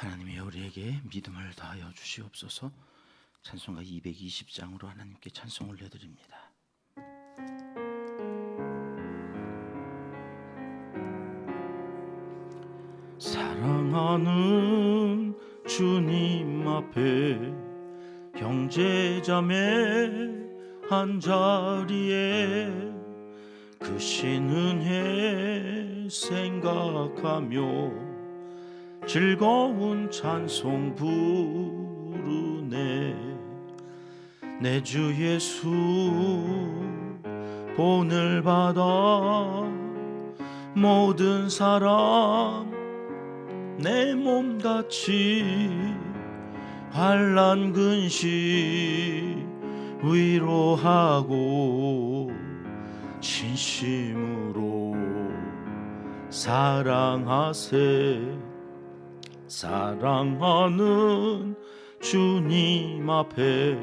하나님이 우리에게 믿음을 다하여 주시옵소서. 찬송가 220장으로 하나님께 찬송 올려드립니다. 사랑하는 주님 앞에 형제자매 한자리에 크신 은혜 생각하며 즐거운 찬송 부르네. 내 주 예수 본을 받아 모든 사람 내 몸같이 환난 근시 위로하고 진심으로 사랑하세. 사랑하는 주님 앞에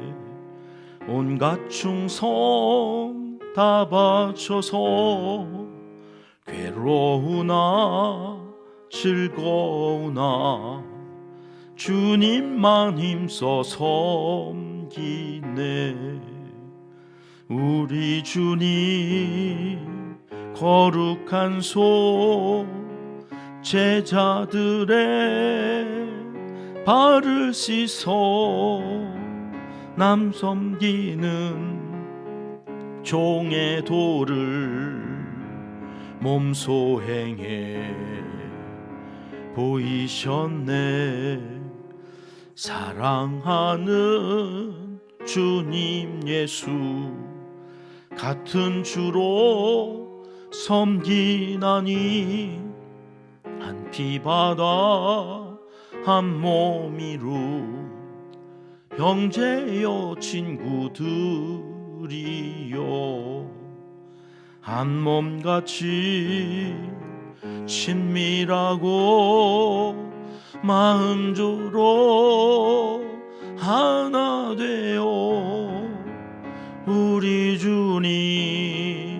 온갖 충성 다 바쳐서 괴로우나 즐거우나 주님만 힘써 섬기네. 우리 주님 거룩한 손 제자들의 발을 씻어 남 섬기는 종의 도를 몸소 행해 보이셨네. 사랑하는 주님 예수 같은 주로 섬기나니 한 피바다 한 몸이루 형제여 친구들이여 한 몸같이 친밀하고 마음조로 하나 되어 우리 주님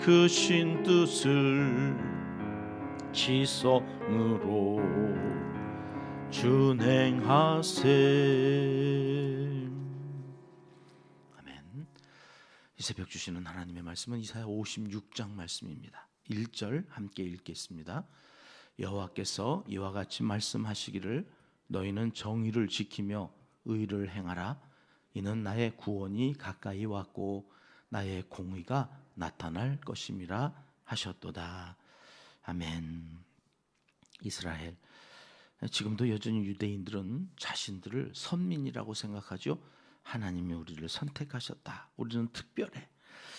크신 뜻을 지성으로 준행하세. 아멘. 이 새벽 주시는 하나님의 말씀은 이사야 56장 말씀입니다. 1절 함께 읽겠습니다. 여호와께서 이와 같이 말씀하시기를 너희는 정의를 지키며 의를 행하라. 이는 나의 구원이 가까이 왔고 나의 공의가 나타날 것임이라 하셨도다. 아멘. 이스라엘, 지금도 여전히 유대인들은 자신들을 선민이라고 생각하죠. 하나님이 우리를 선택하셨다. 우리는 특별해.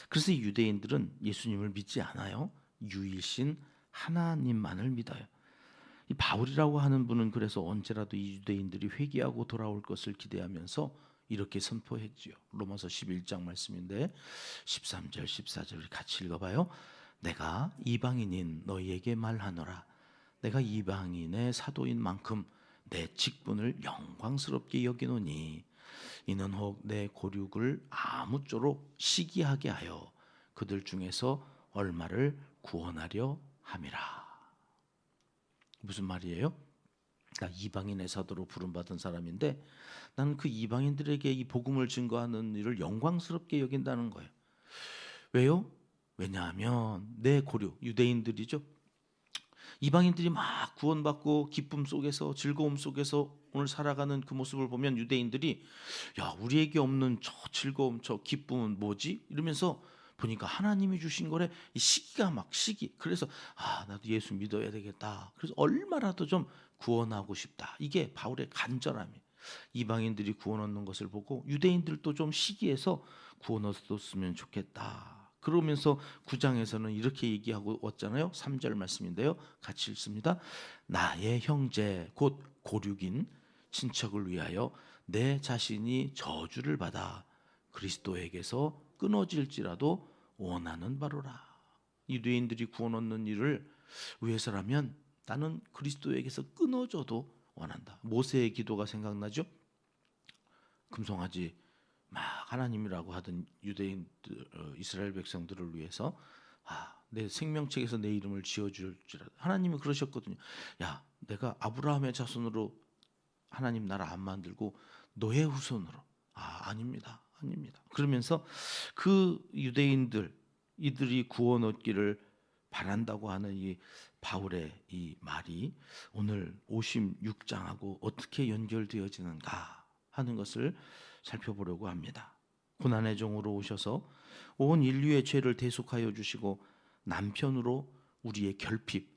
그래서 이 유대인들은 예수님을 믿지 않아요. 유일신 하나님만을 믿어요. 이 바울이라고 하는 분은 그래서 언제라도 이 유대인들이 회개하고 돌아올 것을 기대하면서 이렇게 선포했지요. 로마서 11장 말씀인데 13절 14절 같이 읽어봐요. 내가 이방인인 너희에게 말하노라. 내가 이방인의 사도인 만큼 내 직분을 영광스럽게 여기노니 이는 혹 내 고륙을 아무쪼록 시기하게 하여 그들 중에서 얼마를 구원하려 함이라. 무슨 말이에요? 나 이방인의 사도로 부름받은 사람인데 나는 그 이방인들에게 이 복음을 증거하는 일을 영광스럽게 여긴다는 거예요. 왜요? 왜냐하면 내 고륙, 유대인들이죠. 이방인들이 막 구원받고 기쁨 속에서 즐거움 속에서 오늘 살아가는 그 모습을 보면 유대인들이 야, 우리에게 없는 저 즐거움, 저 기쁨은 뭐지? 이러면서 보니까 하나님이 주신 거래. 이 시기가 막 시기. 그래서 나도 예수 믿어야 되겠다. 그래서 얼마라도 좀 구원하고 싶다. 이게 바울의 간절함이에요. 이방인들이 구원 얻는 것을 보고 유대인들도 좀 시기해서 구원 얻었으면 좋겠다. 그러면서 9장에서는 이렇게 얘기하고 왔잖아요. 3절 말씀인데요. 같이 읽습니다. 나의 형제 곧 고륙인 친척을 위하여 내 자신이 저주를 받아 그리스도에게서 끊어질지라도 원하는 바로라. 유대인들이 구원 얻는 일을 위해서라면 나는 그리스도에게서 끊어져도 원한다. 모세의 기도가 생각나죠? 금송아지 막 하나님이라고 하던 유대인들, 이스라엘 백성들을 위해서 내 생명책에서 내 이름을 지어줄지라. 하나님이 그러셨거든요. 야, 내가 아브라함의 자손으로 하나님 나라 안 만들고 너의 후손으로. 아닙니다. 아닙니다. 그러면서 그 유대인들 이들이 구원 얻기를 바란다고 하는 이 바울의 이 말이 오늘 56장하고 어떻게 연결되어지는가 하는 것을 살펴보려고 합니다. 고난의 종으로 오셔서 온 인류의 죄를 대속하여 주시고 남편으로 우리의 결핍,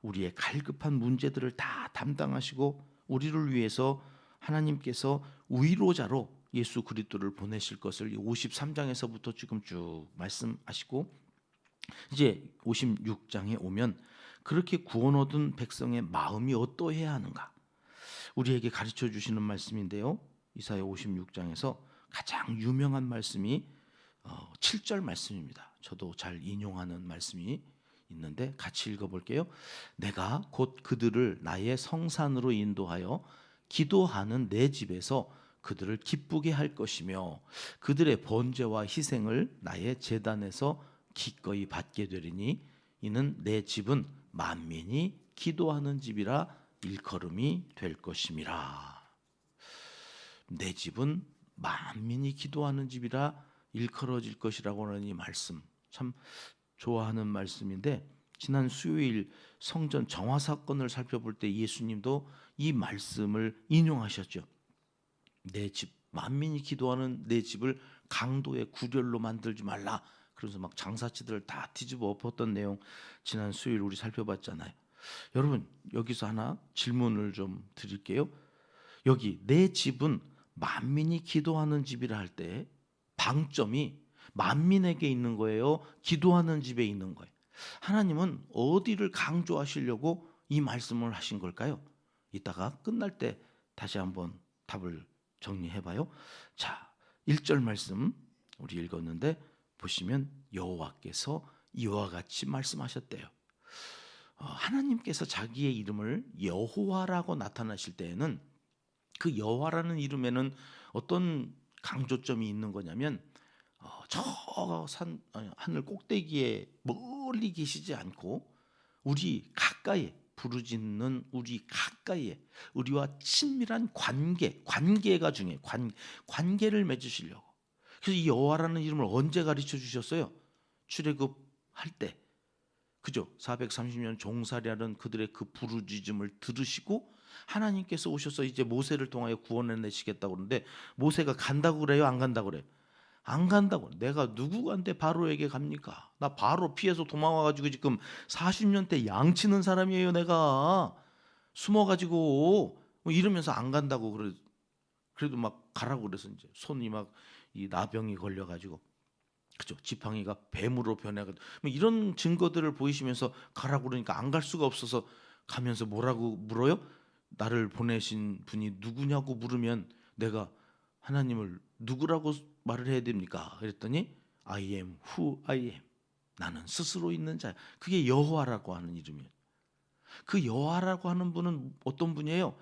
우리의 갈급한 문제들을 다 담당하시고 우리를 위해서 하나님께서 위로자로 예수 그리스도를 보내실 것을 53장에서부터 지금 쭉 말씀하시고 이제 56장에 오면 그렇게 구원 얻은 백성의 마음이 어떠해야 하는가 우리에게 가르쳐 주시는 말씀인데요. 이사야 56장에서 가장 유명한 말씀이 7절 말씀입니다. 저도 잘 인용하는 말씀이 있는데 같이 읽어볼게요. 내가 곧 그들을 나의 성산으로 인도하여 기도하는 내 집에서 그들을 기쁘게 할 것이며 그들의 번제와 희생을 나의 제단에서 기꺼이 받게 되리니 이는 내 집은 만민이 기도하는 집이라 일컬음이 될 것임이라. 내 집은 만민이 기도하는 집이라 일컬어질 것이라고 하는 이 말씀 참 좋아하는 말씀인데 지난 수요일 성전 정화 사건을 살펴볼 때 예수님도 이 말씀을 인용하셨죠. 내 집, 만민이 기도하는 내 집을 강도의 구렬로 만들지 말라. 그래서 막 장사치들을 다 뒤집어 엎었던 내용 지난 수요일 우리 살펴봤잖아요. 여러분 여기서 하나 질문을 좀 드릴게요. 여기 내 집은 만민이 기도하는 집이라 할 때 방점이 만민에게 있는 거예요? 기도하는 집에 있는 거예요? 하나님은 어디를 강조하시려고 이 말씀을 하신 걸까요? 이따가 끝날 때 다시 한번 답을 정리해봐요. 자, 1절 말씀 우리 읽었는데 보시면 여호와께서 이와 같이 말씀하셨대요. 하나님께서 자기의 이름을 여호와라고 나타나실 때에는 그 여호와라는 이름에는 어떤 강조점이 있는 거냐면 저 하늘 꼭대기에 멀리 계시지 않고 우리 가까이에 부르짖는 우리 가까이에 우리와 친밀한 관계가 중요해요. 관계를 맺으시려고. 그래서 이 여호와라는 이름을 언제 가르쳐 주셨어요? 출애굽할 때. 그죠? 430년 종살이하는 그들의 그 부르짖음을 들으시고 하나님께서 오셔서 이제 모세를 통하여 구원해 내시겠다고 그러는데 모세가 간다고 그래요? 안 간다고 그래요? 안 간다고. 내가 누구한테 바로에게 갑니까? 나 바로 피해서 도망와가지고 지금 40년대 양치는 사람이에요. 내가 숨어가지고 이러면서 안 간다고 그래. 그래도 막 가라고 그래서 이제 손이 막 이 나병이 걸려가지고 그죠? 지팡이가 뱀으로 변해가지고 이런 증거들을 보이시면서 가라고 그러니까 안 갈 수가 없어서 가면서 뭐라고 물어요? 나를 보내신 분이 누구냐고 물으면 내가 하나님을 누구라고 말을 해야 됩니까? 그랬더니 I am who I am. 나는 스스로 있는 자야. 그게 여호와라고 하는 이름이에요. 그 여호와라고 하는 분은 어떤 분이에요?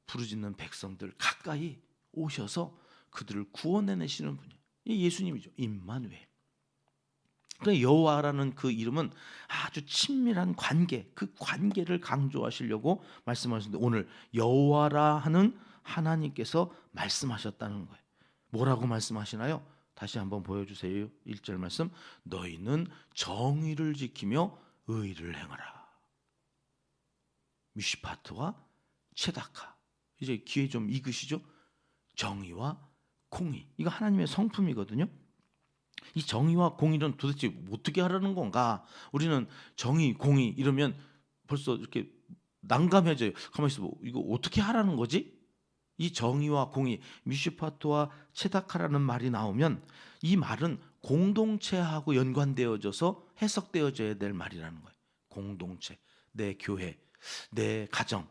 부르짖는 백성들 가까이 오셔서 그들을 구원해내시는 분이에요. 이 예수님이죠. 임마누엘. 그러니까 여호와라는 그 이름은 아주 친밀한 관계, 그 관계를 강조하시려고 말씀하셨는데 오늘 여호와라 하는 하나님께서 말씀하셨다는 거예요. 뭐라고 말씀하시나요? 다시 한번 보여주세요. 1절 말씀. 너희는 정의를 지키며 의를 행하라. 미시파트와 체다카. 이제 귀에 좀 익으시죠? 정의와 공의. 이거 하나님의 성품이거든요. 이 정의와 공의는 도대체 어떻게 하라는 건가? 우리는 정의, 공의 이러면 벌써 이렇게 난감해져요. 가만히 있어. 이거 어떻게 하라는 거지? 이 정의와 공의, 미슈파트와 체다카라는 말이 나오면 이 말은 공동체하고 연관되어져서 해석되어져야 될 말이라는 거예요. 공동체, 내 교회, 내 가정,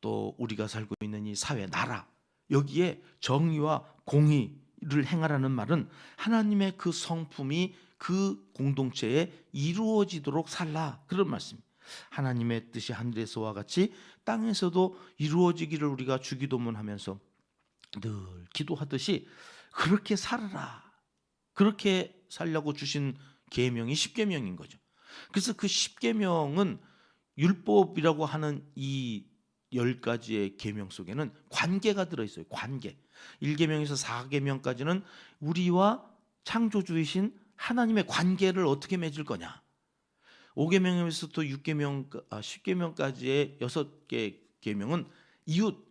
또 우리가 살고 있는 이 사회, 나라 여기에 정의와 공의를 행하라는 말은 하나님의 그 성품이 그 공동체에 이루어지도록 살라 그런 말씀입니다. 하나님의 뜻이 하늘에서와 같이 땅에서도 이루어지기를 우리가 주기도문하면서 늘 기도하듯이 그렇게 살아라. 그렇게 살려고 주신 계명이 10계명인 거죠. 그래서 그 10계명은 율법이라고 하는 이 10가지의 계명 속에는 관계가 들어있어요. 관계. 1계명에서 4계명까지는 우리와 창조주이신 하나님의 관계를 어떻게 맺을 거냐. 5계명에서부터 10계명까지의 6개 계명은 이웃,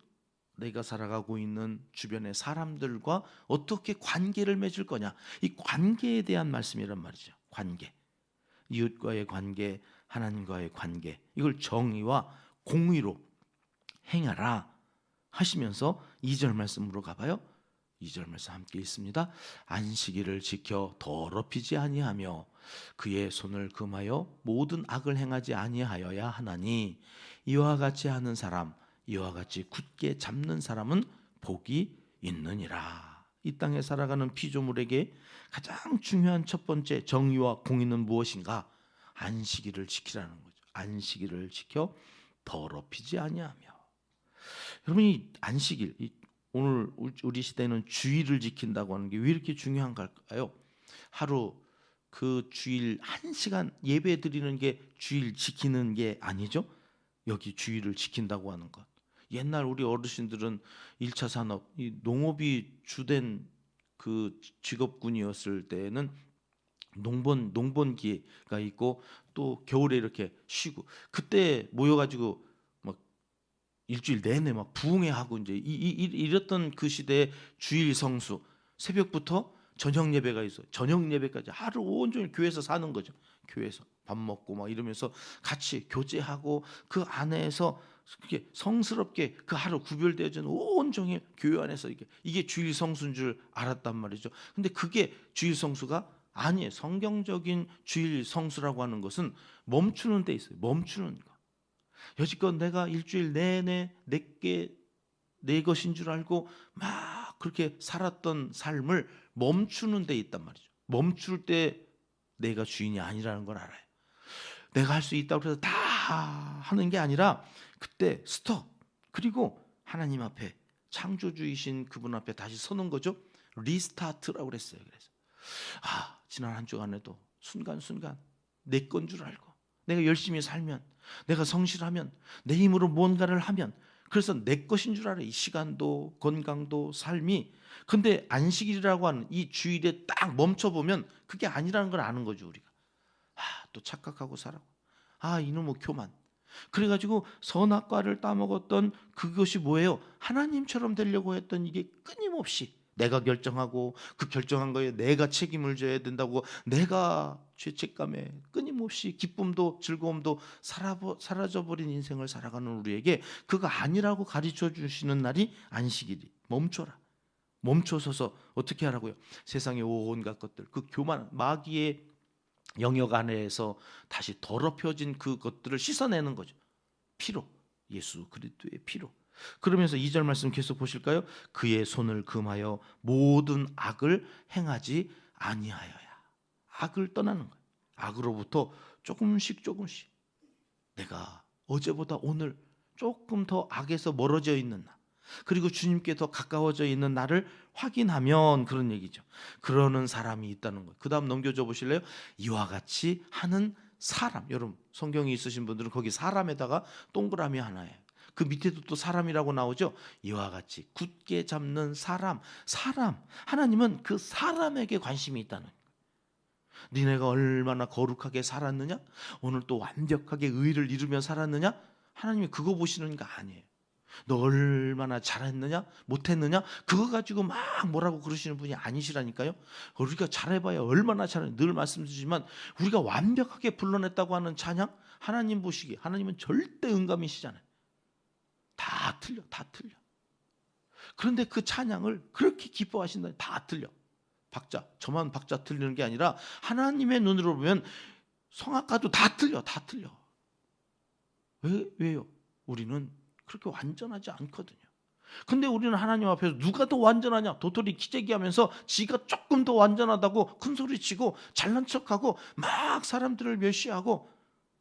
내가 살아가고 있는 주변의 사람들과 어떻게 관계를 맺을 거냐. 이 관계에 대한 말씀이란 말이죠. 관계. 이웃과의 관계, 하나님과의 관계. 이걸 정의와 공의로 행하라 하시면서 2절 말씀으로 가봐요. 2절 말씀 함께 있습니다. 안식일을 지켜 더럽히지 아니하며 그의 손을 금하여 모든 악을 행하지 아니하여야 하나니 이와 같이 하는 사람, 이와 같이 굳게 잡는 사람은 복이 있느니라. 이 땅에 살아가는 피조물에게 가장 중요한 첫 번째 정의와 공의는 무엇인가? 안식일을 지키라는 거죠. 안식일을 지켜 더럽히지 아니하며. 여러분, 이 안식일, 오늘 우리 시대는 주일을 지킨다고 하는 게 왜 이렇게 중요한 걸까요? 하루 그 주일 1시간 예배 드리는 게 주일 지키는 게 아니죠. 여기 주일을 지킨다고 하는 것. 옛날 우리 어르신들은 1차 산업, 이 농업이 주된 그 직업군이었을 때는 농번기가 있고 또 겨울에 이렇게 쉬고 그때 모여가지고 막 일주일 내내 막 부흥회하고 이제 이랬던 그 시대의 주일 성수, 새벽부터 저녁 예배가 있어. 저녁 예배까지 하루 온종일 교회에서 사는 거죠. 교회에서 밥 먹고 막 이러면서 같이 교제하고 그 안에서 그게 성스럽게 그 하루 구별되어진 온종일 교회 안에서 이게 주일 성수인 줄 알았단 말이죠. 근데 그게 주일 성수가 아니에요. 성경적인 주일 성수라고 하는 것은 멈추는 데 있어요. 멈추는 거. 여지껏 내가 일주일 내내 내 것인 줄 알고 막 그렇게 살았던 삶을 멈추는 데 있단 말이죠. 멈출 때 내가 주인이 아니라는 걸 알아요. 내가 할 수 있다고 해서 다 하는 게 아니라 그때 스톱. 그리고 하나님 앞에 창조주이신 그분 앞에 다시 서는 거죠. 리스타트라고 그랬어요. 그래서 지난 한 주간에도 순간순간 내 건 줄 알고 내가 열심히 살면, 내가 성실하면, 내 힘으로 뭔가를 하면, 그래서 내 것인 줄 알아요. 이 시간도 건강도 삶이. 근데 안식일이라고 하는 이 주일에 딱 멈춰보면 그게 아니라는 걸 아는 거죠. 우리가 또 착각하고 살아고 이놈의 교만. 그래가지고 선악과를 따먹었던 그것이 뭐예요? 하나님처럼 되려고 했던 이게 끊임없이 내가 결정하고 그 결정한 거에 내가 책임을 져야 된다고 내가 죄책감에 끊임없이 기쁨도 즐거움도 사라져버린 인생을 살아가는 우리에게 그거 아니라고 가르쳐 주시는 날이 안식일이. 멈춰라. 멈춰서서 어떻게 하라고요? 세상의 온갖 것들, 그 교만, 마귀의 영역 안에서 다시 더럽혀진 그 것들을 씻어내는 거죠. 피로, 예수 그리스도의 피로. 그러면서 2절 말씀 계속 보실까요? 그의 손을 금하여 모든 악을 행하지 아니하여야. 악을 떠나는 거예요. 악으로부터 조금씩 내가 어제보다 오늘 조금 더 악에서 멀어져 있는 나, 그리고 주님께 더 가까워져 있는 나를 확인하면 그런 얘기죠. 그러는 사람이 있다는 거예요. 그 다음 넘겨줘 보실래요? 이와 같이 하는 사람. 여러분 성경이 있으신 분들은 거기 사람에다가 동그라미 하나예요. 그 밑에도 또 사람이라고 나오죠. 이와 같이 굳게 잡는 사람. 하나님은 그 사람에게 관심이 있다는 거예요. 니네가 얼마나 거룩하게 살았느냐? 오늘 또 완벽하게 의를 이루며 살았느냐? 하나님이 그거 보시는 거 아니에요. 너 얼마나 잘했느냐 못했느냐 그거 가지고 막 뭐라고 그러시는 분이 아니시라니까요. 우리가 잘해봐야 얼마나 잘해. 늘 말씀드리지만 우리가 완벽하게 불러냈다고 하는 찬양, 하나님 보시기에 하나님은 절대 응감이시잖아요. 다 틀려. 그런데 그 찬양을 그렇게 기뻐하신다. 다 틀려. 저만 박자 틀리는 게 아니라 하나님의 눈으로 보면 성악가도 다 틀려. 왜요? 우리는 그렇게 완전하지 않거든요. 근데 우리는 하나님 앞에서 누가 더 완전하냐 도토리 기재기하면서 지가 조금 더 완전하다고 큰소리치고 잘난 척하고 막 사람들을 멸시하고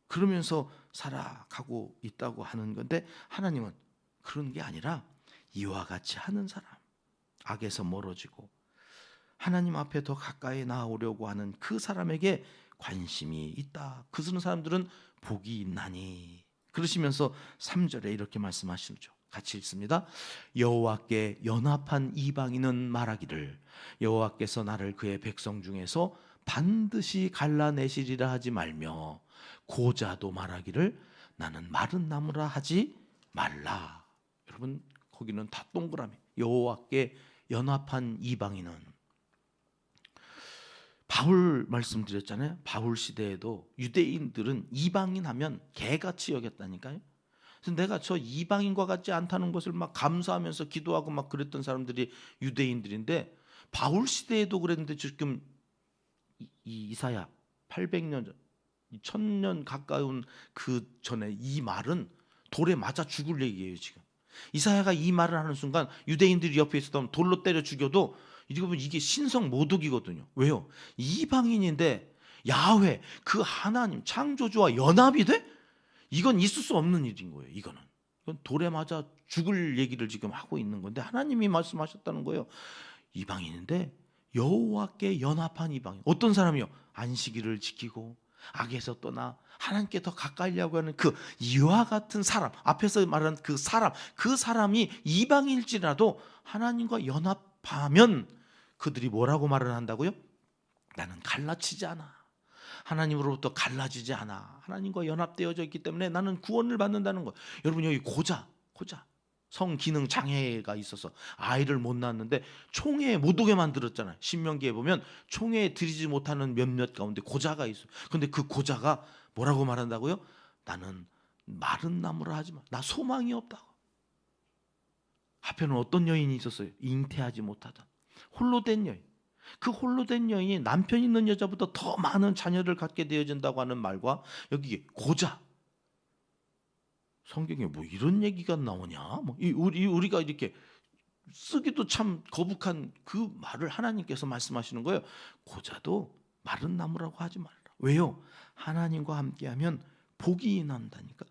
그러면서 살아가고 있다고 하는 건데, 하나님은 그런 게 아니라 이와 같이 하는 사람, 악에서 멀어지고 하나님 앞에 더 가까이 나아오려고 하는 그 사람에게 관심이 있다. 그런 사람들은 복이 있나니 그러시면서 3절에 이렇게 말씀하시죠. 같이 읽습니다. 여호와께 연합한 이방인은 말하기를 여호와께서 나를 그의 백성 중에서 반드시 갈라내시리라 하지 말며 고자도 말하기를 나는 마른 나무라 하지 말라. 여러분 거기는 다 동그라미. 여호와께 연합한 이방인은 바울 말씀드렸잖아요. 바울 시대에도 유대인들은 이방인 하면 개같이 여겼다니까요. 그래서 내가 저 이방인과 같지 않다는 것을 막 감사하면서 기도하고 막 그랬던 사람들이 유대인들인데 바울 시대에도 그랬는데 지금 이 이사야 800년 전 1000년 가까운 그 전에 이 말은 돌에 맞아 죽을 얘기예요. 지금 이사야가 이 말을 하는 순간 유대인들이 옆에 있었다면 돌로 때려 죽여도 이게 신성 모독이거든요. 왜요? 이방인인데 야훼 그 하나님 창조주와 연합이 돼? 이건 있을 수 없는 일인 거예요. 이건 돌에 맞아 죽을 얘기를 지금 하고 있는 건데 하나님이 말씀하셨다는 거예요. 이방인인데 여호와께 연합한 이방인. 어떤 사람이요? 안식일을 지키고 악에서 떠나 하나님께 더 가까이려고 하는 그 이와 같은 사람, 앞에서 말한 그 사람이 이방일지라도 하나님과 연합하면 그들이 뭐라고 말을 한다고요? 나는 갈라치지 않아. 하나님으로부터 갈라지지 않아. 하나님과 연합되어져 있기 때문에 나는 구원을 받는다는 거예요. 여러분 여기 고자 성기능 장애가 있어서 아이를 못 낳았는데 총회에 못 오게 만들었잖아요. 신명기에 보면 총회에 들이지 못하는 몇몇 가운데 고자가 있어요. 그런데 그 고자가 뭐라고 말한다고요? 나는 마른 나무라 하지 마. 나 소망이 없다고. 하필은 어떤 여인이 있었어요? 잉태하지 못하던 홀로 된 여인. 그 홀로 된 여인이 남편 있는 여자보다 더 많은 자녀를 갖게 되어진다고 하는 말과 여기 고자. 성경에 뭐 이런 얘기가 나오냐? 뭐 우리가 이렇게 쓰기도 참 거북한 그 말을 하나님께서 말씀하시는 거예요. 고자도 마른 나무라고 하지 말라. 왜요? 하나님과 함께하면 복이 난다니까.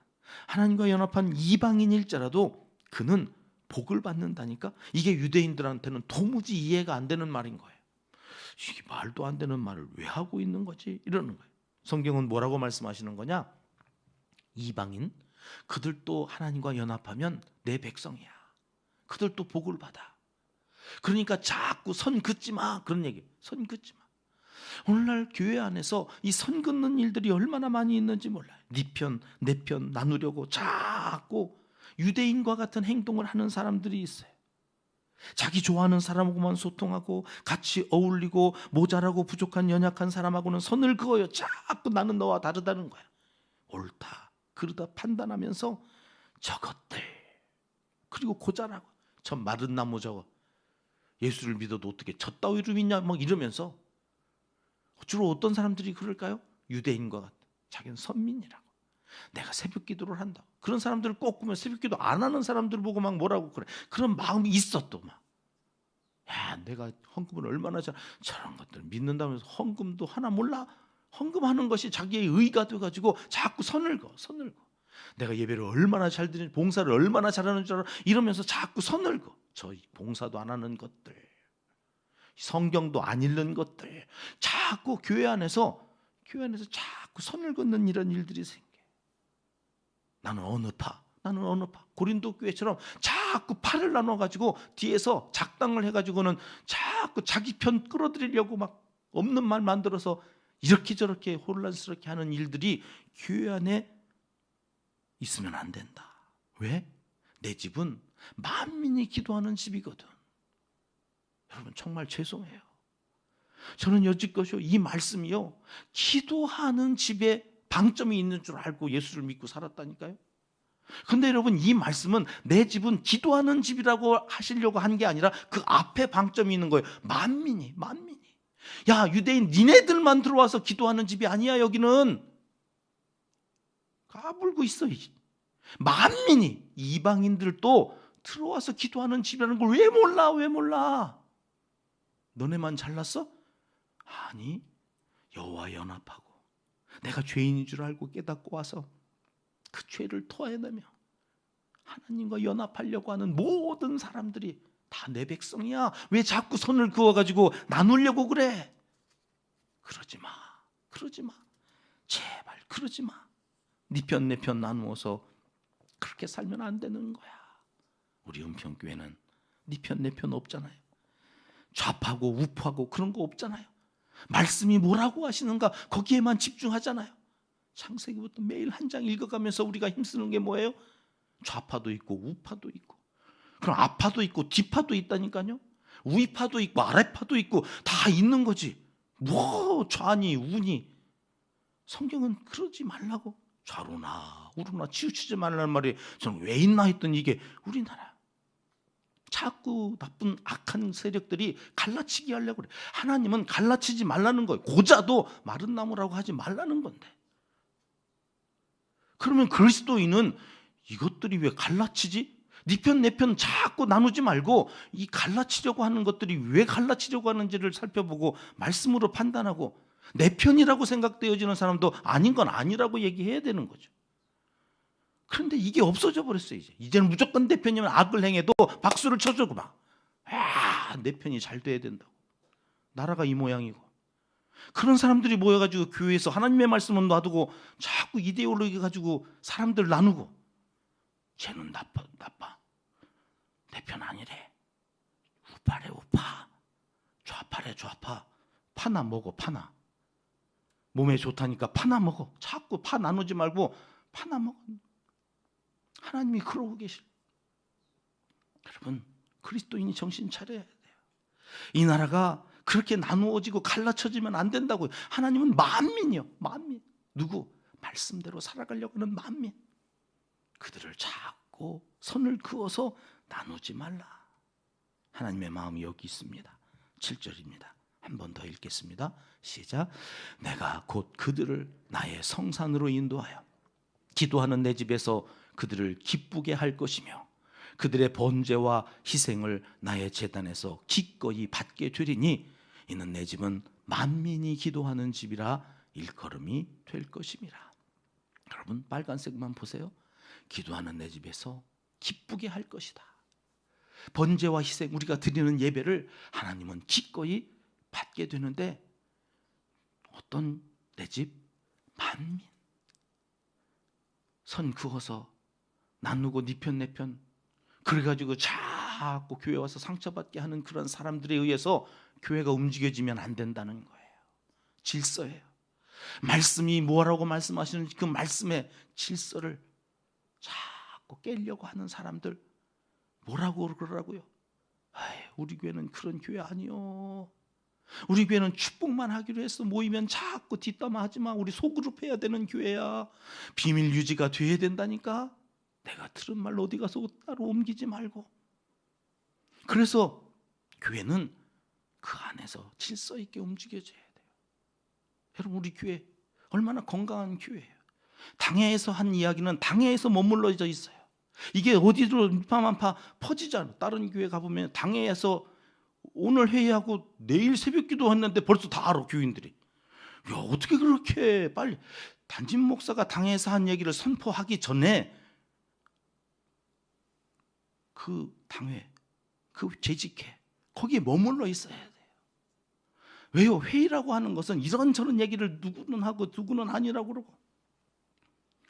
하나님과 연합한 이방인일지라도 그는 복을 받는다니까. 이게 유대인들한테는 도무지 이해가 안 되는 말인 거예요. 이게 말도 안 되는 말을 왜 하고 있는 거지? 이러는 거예요. 성경은 뭐라고 말씀하시는 거냐? 이방인 그들도 하나님과 연합하면 내 백성이야. 그들도 복을 받아. 그러니까 자꾸 선 긋지 마. 그런 얘기. 선 긋지 마. 오늘날 교회 안에서 이 선 긋는 일들이 얼마나 많이 있는지 몰라요. 네 편, 내 편 나누려고 자꾸 유대인과 같은 행동을 하는 사람들이 있어요. 자기 좋아하는 사람하고만 소통하고 같이 어울리고 모자라고 부족한 연약한 사람하고는 선을 그어요. 자꾸 나는 너와 다르다는 거야. 옳다 그러다 판단하면서 저것들 그리고 고자라고 저 마른 나무 저거 예수를 믿어도 어떻게 저 따위로 믿냐 막 이러면서 주로 어떤 사람들이 그럴까요? 유대인과 같은 자기는 선민이라고 내가 새벽 기도를 한다 그런 사람들을 꼭 보면 새벽 기도 안 하는 사람들 보고 막 뭐라고 그래 그런 마음이 있어 또 막 야 내가 헌금을 얼마나 저런 것들 믿는다면서 헌금도 하나 몰라 헌금하는 것이 자기의 의가 돼가지고 자꾸 선을 그어. 내가 예배를 얼마나 잘 드리는 봉사를 얼마나 잘하는 줄 알아 이러면서 자꾸 선을 그어. 저 봉사도 안 하는 것들 성경도 안 읽는 것들 자꾸 교회 안에서 자꾸 선을 긋는 이런 일들이 생겨. 나는 어느 파 고린도 교회처럼 자꾸 팔을 나눠가지고 뒤에서 작당을 해가지고는 자꾸 자기 편 끌어들이려고 막 없는 말 만들어서 이렇게 저렇게 혼란스럽게 하는 일들이 교회 안에 있으면 안 된다. 왜? 내 집은 만민이 기도하는 집이거든. 여러분 정말 죄송해요. 저는 여지껏 이 말씀이요 기도하는 집에 방점이 있는 줄 알고 예수를 믿고 살았다니까요. 근데 여러분 이 말씀은 내 집은 기도하는 집이라고 하시려고 한 게 아니라 그 앞에 방점이 있는 거예요. 만민이 야 유대인 니네들만 들어와서 기도하는 집이 아니야. 여기는 까불고 있어. 만민이 이방인들도 들어와서 기도하는 집이라는 걸 왜 몰라? 너네만 잘났어? 아니 여호와 연합하고 내가 죄인인 줄 알고 깨닫고 와서 그 죄를 토해내며 하나님과 연합하려고 하는 모든 사람들이 다 내 백성이야. 왜 자꾸 선을 그어가지고 나누려고 그래? 그러지 마. 제발 그러지 마. 네 편 내 편 나누어서 그렇게 살면 안 되는 거야. 우리 은평교회는 네 편 내 편 없잖아요. 좌파고 우파고 그런 거 없잖아요. 말씀이 뭐라고 하시는가 거기에만 집중하잖아요. 창세기부터 매일 한 장 읽어가면서 우리가 힘쓰는 게 뭐예요? 좌파도 있고 우파도 있고, 그럼 앞파도 있고 뒷파도 있다니까요. 위파도 있고 아래파도 있고 다 있는 거지. 뭐 좌니 우니. 성경은 그러지 말라고, 좌로나 우로나 치우치지 말라는 말이 저는 왜 있나 했더니 이게 우리나라 자꾸 나쁜 악한 세력들이 갈라치기 하려고 그래. 하나님은 갈라치지 말라는 거예요. 고자도 마른 나무라고 하지 말라는 건데. 그러면 그리스도인은 이것들이 왜 갈라치지? 네 편 내 편 자꾸 나누지 말고 이 갈라치려고 하는 것들이 왜 갈라치려고 하는지를 살펴보고 말씀으로 판단하고, 내 편이라고 생각되어지는 사람도 아닌 건 아니라고 얘기해야 되는 거죠. 그런데 이게 없어져 버렸어요. 이제는 무조건 내 편이면 악을 행해도 박수를 쳐주고 막, 내 편이 잘 돼야 된다고. 나라가 이 모양이고. 그런 사람들이 모여가지고 교회에서 하나님의 말씀은 놔두고 자꾸 이데올로기 가지고 사람들 나누고, 쟤는 나빠 내 편 아니래, 우파래 우파, 좌파래 좌파. 파나 먹어, 파나. 몸에 좋다니까 파나 먹어. 자꾸 파 나누지 말고 파나 먹어. 하나님이 그러고 계실. 여러분, 그리스도인이 정신 차려야 돼요. 이 나라가 그렇게 나누어지고 갈라쳐지면 안 된다고요. 하나님은 만민이요, 만민. 누구? 말씀대로 살아가려고 하는 만민. 그들을 자꾸 선을 그어서 나누지 말라. 하나님의 마음이 여기 있습니다. 7절입니다. 한 번 더 읽겠습니다. 시작. 내가 곧 그들을 나의 성산으로 인도하여 기도하는 내 집에서 그들을 기쁘게 할 것이며 그들의 번제와 희생을 나의 제단에서 기꺼이 받게 되리니 이는 내 집은 만민이 기도하는 집이라 일컬음이 될 것임이라. 여러분, 빨간색만 보세요. 기도하는 내 집에서 기쁘게 할 것이다. 번제와 희생, 우리가 드리는 예배를 하나님은 기꺼이 받게 되는데, 어떤 내 집? 만민. 선 그어서 나누고 네 편 내 편, 그래가지고 자꾸 교회 와서 상처받게 하는 그런 사람들에 의해서 교회가 움직여지면 안 된다는 거예요. 질서예요. 말씀이 뭐라고 말씀하시는지 그 말씀의 질서를 자꾸 깨려고 하는 사람들, 뭐라고 그러라고요? 우리 교회는 그런 교회 아니요. 우리 교회는 축복만 하기로 했어. 모이면 자꾸 뒷담화 하지 마. 우리 소그룹 해야 되는 교회야. 비밀 유지가 돼야 된다니까. 내가 들은 말 어디 가서 따로 옮기지 말고. 그래서 교회는 그 안에서 질서 있게 움직여져야 돼요. 여러분, 우리 교회 얼마나 건강한 교회예요. 당회에서 한 이야기는 당회에서 머물러져 있어요. 이게 어디로 일파만파 퍼지지 않아요. 다른 교회 가보면 당회에서 오늘 회의하고 내일 새벽 기도했는데 벌써 다 알아, 교인들이. 야, 어떻게 그렇게 빨리. 단임 목사가 당회에서 한 얘기를 선포하기 전에 그 당회, 그 재직회, 거기에 머물러 있어야 돼요. 왜요? 회의라고 하는 것은 이런저런 얘기를 누구는 하고 누구는 아니라고 그러고.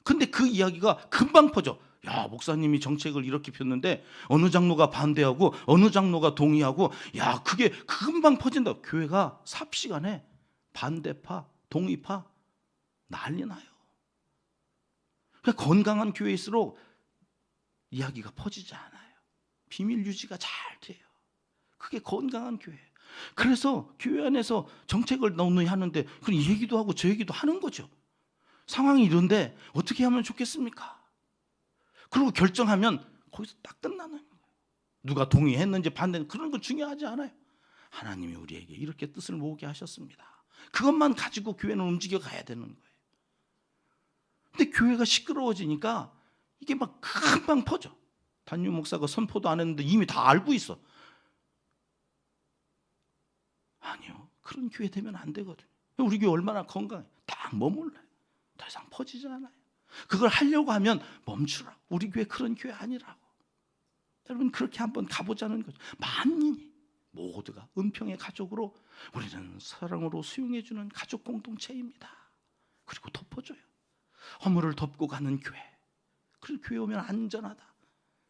근데 그 이야기가 금방 퍼져. 야, 목사님이 정책을 이렇게 폈는데 어느 장로가 반대하고 어느 장로가 동의하고, 야, 그게 금방 퍼진다. 교회가 삽시간에 반대파, 동의파 난리 나요. 그러니까 건강한 교회일수록 이야기가 퍼지지 않아요. 비밀 유지가 잘 돼요. 그게 건강한 교회예요. 그래서 교회 안에서 정책을 논의하는데 그럼 이 얘기도 하고 저 얘기도 하는 거죠. 상황이 이런데 어떻게 하면 좋겠습니까? 그리고 결정하면 거기서 딱 끝나는 거예요. 누가 동의했는지 반대했는지 그런 거 중요하지 않아요. 하나님이 우리에게 이렇게 뜻을 모으게 하셨습니다. 그것만 가지고 교회는 움직여 가야 되는 거예요. 근데 교회가 시끄러워지니까 이게 막 금방 퍼져. 단유 목사가 선포도 안 했는데 이미 다 알고 있어. 아니요, 그런 교회 되면 안 되거든요. 우리 교회 얼마나 건강해. 딱 머물러요. 더 이상 퍼지지 않아요. 그걸 하려고 하면 멈추라고. 우리 교회 그런 교회 아니라고. 여러분, 그렇게 한번 가보자는 거죠. 만민이 모두가 은평의 가족으로, 우리는 사랑으로 수용해주는 가족 공동체입니다. 그리고 덮어줘요. 허물을 덮고 가는 교회, 그래서 교회 오면 안전하다.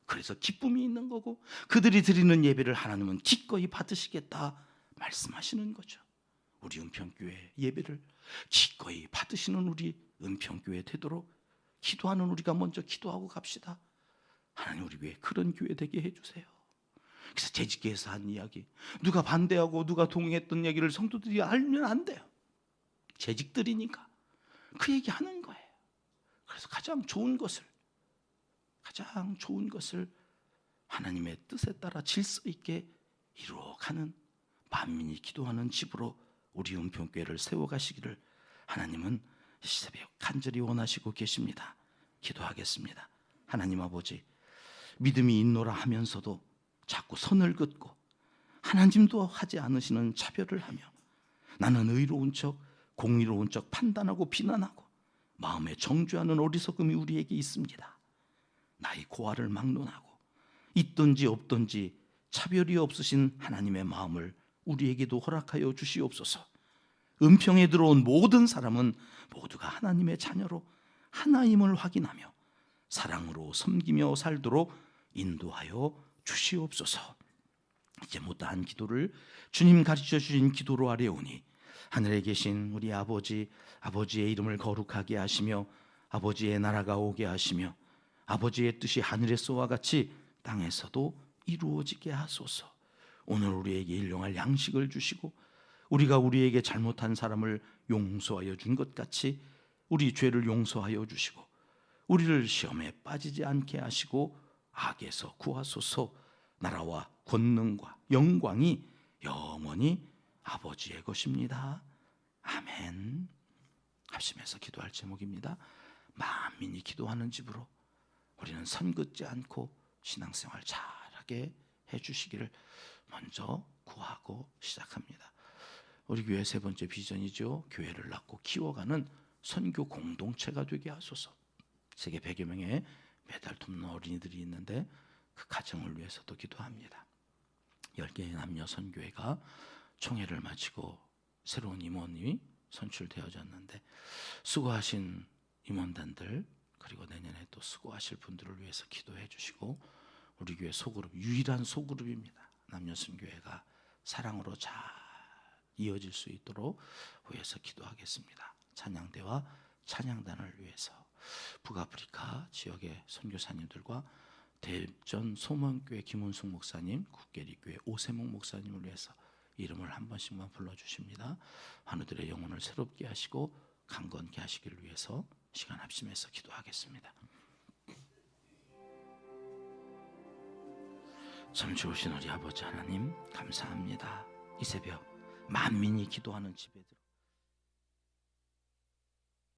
그래서 기쁨이 있는 거고 그들이 드리는 예배를 하나님은 기꺼이 받으시겠다 말씀하시는 거죠. 우리 은평교회 예배를 기꺼이 받으시는 우리 은평교회 되도록 기도하는 우리가 먼저 기도하고 갑시다. 하나님 우리 교회 그런 교회 되게 해주세요. 그래서 재직교회에서 한 이야기, 누가 반대하고 누가 동의했던 얘기를 성도들이 알면 안 돼요. 재직들이니까 그 얘기하는 거예요. 그래서 가장 좋은 것을 하나님의 뜻에 따라 질서 있게 이루어가는 만민이 기도하는 집으로 우리 은평교회를 세워가시기를 하나님은 이 새벽 간절히 원하시고 계십니다. 기도하겠습니다. 하나님 아버지, 믿음이 있노라 하면서도 자꾸 선을 긋고 하나님도 하지 않으시는 차별을 하며 나는 의로운 척 공의로운 척 판단하고 비난하고 마음에 정죄하는 어리석음이 우리에게 있습니다. 나의 고아를 막론하고 있든지 없든지 차별이 없으신 하나님의 마음을 우리에게도 허락하여 주시옵소서. 은평에 들어온 모든 사람은 모두가 하나님의 자녀로 하나임을 확인하며 사랑으로 섬기며 살도록 인도하여 주시옵소서. 이제 못다한 기도를 주님 가르쳐 주신 기도로 아뢰오니 하늘에 계신 우리 아버지, 아버지의 이름을 거룩하게 하시며 아버지의 나라가 오게 하시며 아버지의 뜻이 하늘에서와 같이 땅에서도 이루어지게 하소서. 오늘 우리에게 일용할 양식을 주시고 우리가 우리에게 잘못한 사람을 용서하여 준 것 같이 우리 죄를 용서하여 주시고 우리를 시험에 빠지지 않게 하시고 악에서 구하소서. 나라와 권능과 영광이 영원히 아버지의 것입니다. 아멘. 합심해서 기도할 제목입니다. 만민이 기도하는 집으로 우리는 선긋지 않고 신앙생활 잘하게 해주시기를 먼저 구하고 시작합니다. 우리 교회 세 번째 비전이죠. 교회를 낳고 키워가는 선교 공동체가 되게 하소서. 세계 100여 명의 매달 돕는 어린이들이 있는데 그 가정을 위해서도 기도합니다. 10개의 남녀 선교회가 총회를 마치고 새로운 임원이 선출되어졌는데 수고하신 임원단들 그리고 내년에 또 수고하실 분들을 위해서 기도해 주시고 우리 교회 소그룹, 유일한 소그룹입니다. 남녀 선교회가 사랑으로 잘 이어질 수 있도록 위해서 기도하겠습니다. 찬양대와 찬양단을 위해서 북아프리카 지역의 선교사님들과 대전 소망교회 김은숙 목사님, 국계리교회 오세목 목사님을 위해서 이름을 한 번씩만 불러주십니다. 환우들의 영혼을 새롭게 하시고 강건케 하시기를 위해서 시간 합심해서 기도하겠습니다. 참 좋으신 우리 아버지 하나님 감사합니다. 이 새벽 만민이 기도하는 집에